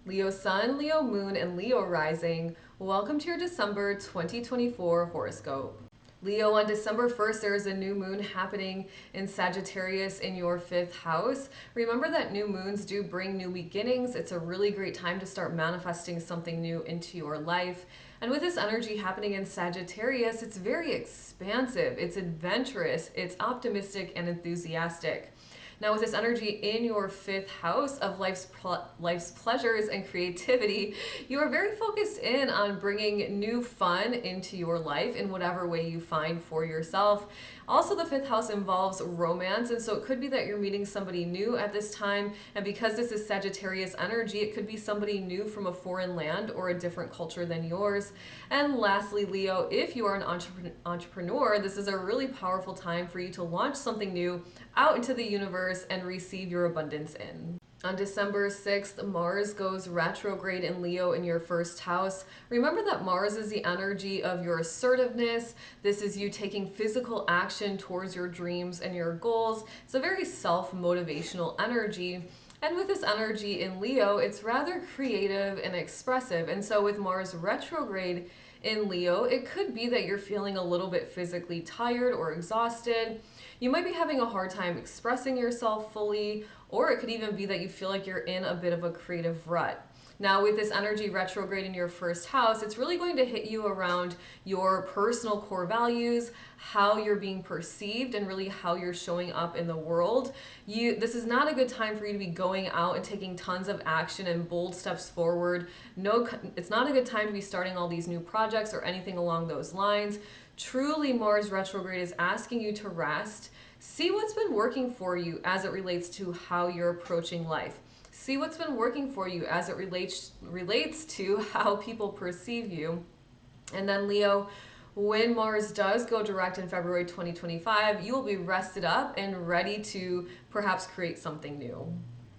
Leo Sun, Leo Moon, and Leo Rising. Welcome to your December 2024 horoscope. Leo, on December 1st, there is a new moon happening in Sagittarius in your fifth house. Remember that new moons do bring new beginnings. It's a really great time to start manifesting something new into your life. And with this energy happening in Sagittarius, it's very expansive, it's adventurous, it's optimistic and enthusiastic. Now, with this energy in your fifth house of life's pleasures and creativity, you are very focused in on bringing new fun into your life in whatever way you find for yourself. Also, the fifth house involves romance, and so it could be that you're meeting somebody new at this time. And because this is Sagittarius energy, it could be somebody new from a foreign land or a different culture than yours. And lastly, Leo, if you are an entrepreneur, this is a really powerful time for you to launch something new out into the universe and receive your abundance in. On December 6th, Mars goes retrograde in Leo in your first house. Remember that Mars is the energy of your assertiveness. This is you taking physical action towards your dreams and your goals. It's a very self-motivational energy. And with this energy in Leo, it's rather creative and expressive. And so with Mars retrograde in Leo, it could be that you're feeling a little bit physically tired or exhausted. You might be having a hard time expressing yourself fully, or it could even be that you feel like you're in a bit of a creative rut. Now, with this energy retrograde in your first house, it's really going to hit you around your personal core values, how you're being perceived, and really how you're showing up in the world. This is not a good time for you to be going out and taking tons of action and bold steps forward. No, it's not a good time to be starting all these new projects or anything along those lines. Truly, Mars retrograde is asking you to rest. See what's been working for you as it relates to how you're approaching life. See what's been working for you as it relates to how people perceive you. And then Leo, when Mars does go direct in February 2025, you will be rested up and ready to perhaps create something new.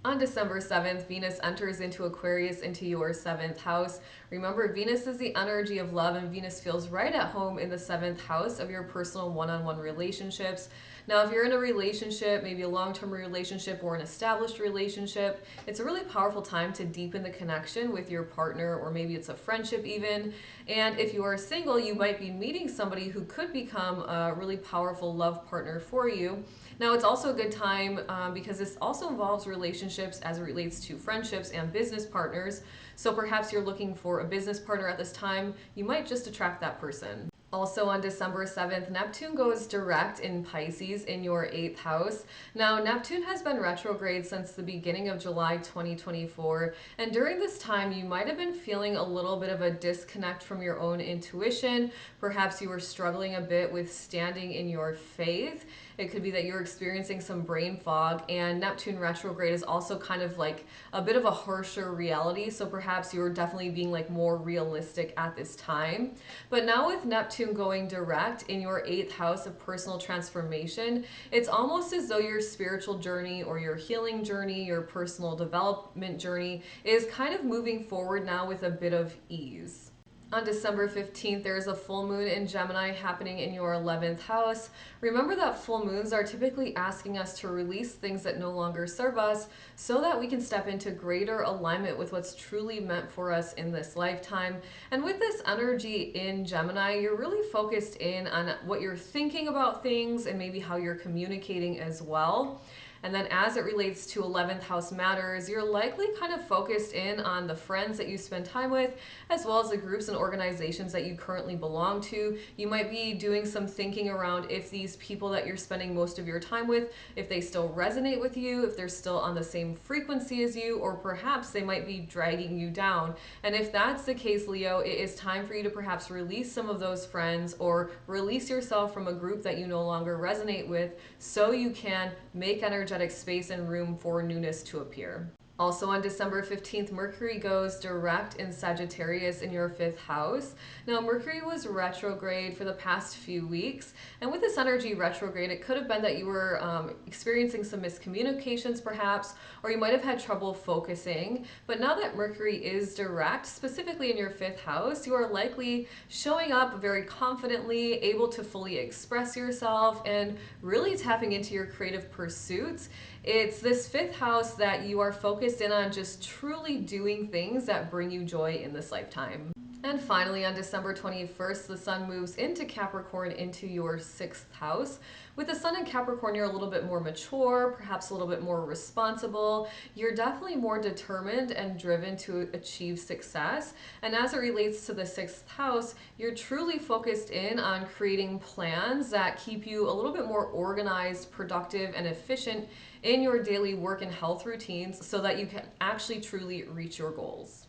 On December 7th, Venus enters into Aquarius into your seventh house. Remember, Venus is the energy of love, and Venus feels right at home in the seventh house of your personal one-on-one relationships. Now, if you're in a relationship, maybe a long-term relationship or an established relationship, it's a really powerful time to deepen the connection with your partner, or maybe it's a friendship even. And if you are single, you might be meeting somebody who could become a really powerful love partner for you. Now, it's also a good time because this also involves relationships as it relates to friendships and business partners. So perhaps you're looking for a business partner at this time. You might just attract that person. Also on December 7th, Neptune goes direct in Pisces in your 8th house. Now, Neptune has been retrograde since the beginning of July 2024. And during this time, you might have been feeling a little bit of a disconnect from your own intuition. Perhaps you were struggling a bit with standing in your faith. It could be that you're experiencing some brain fog, and Neptune retrograde is also kind of like a bit of a harsher reality. So perhaps you're definitely being like more realistic at this time. But now with Neptune going direct in your 8th house of personal transformation, it's almost as though your spiritual journey or your healing journey, your personal development journey is kind of moving forward now with a bit of ease. On December 15th, there is a full moon in Gemini happening in your 11th house. Remember that full moons are typically asking us to release things that no longer serve us so that we can step into greater alignment with what's truly meant for us in this lifetime. And with this energy in Gemini, you're really focused in on what you're thinking about things and maybe how you're communicating as well. And then as it relates to 11th house matters, you're likely kind of focused in on the friends that you spend time with, as well as the groups and organizations that you currently belong to. You might be doing some thinking around if these people that you're spending most of your time with, if they still resonate with you, if they're still on the same frequency as you, or perhaps they might be dragging you down. And if that's the case, Leo, it is time for you to perhaps release some of those friends or release yourself from a group that you no longer resonate with so you can make energetic space and room for newness to appear. Also on December 15th, Mercury goes direct in Sagittarius in your 5th house. Now, Mercury was retrograde for the past few weeks. And with this energy retrograde, it could have been that you were experiencing some miscommunications perhaps, or you might have had trouble focusing. But now that Mercury is direct, specifically in your 5th house, you are likely showing up very confidently, able to fully express yourself, and really tapping into your creative pursuits It's this fifth house that you are focused in on just truly doing things that bring you joy in this lifetime. And finally, on December 21st, the sun moves into Capricorn into your sixth house. With the sun in Capricorn, you're a little bit more mature, perhaps a little bit more responsible. You're definitely more determined and driven to achieve success. And as it relates to the sixth house, you're truly focused in on creating plans that keep you a little bit more organized, productive, and efficient in your daily work and health routines so that you can actually truly reach your goals.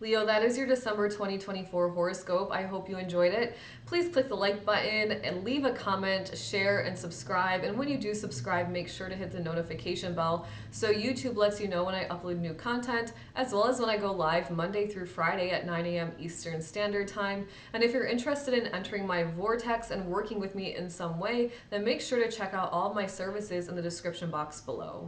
Leo, that is your December 2024 horoscope. I hope you enjoyed it. Please click the like button and leave a comment, share, and subscribe. And when you do subscribe, make sure to hit the notification bell so YouTube lets you know when I upload new content, as well as when I go live Monday through Friday at 9 a.m. Eastern Standard Time. And if you're interested in entering my vortex and working with me in some way, then make sure to check out all of my services in the description box below.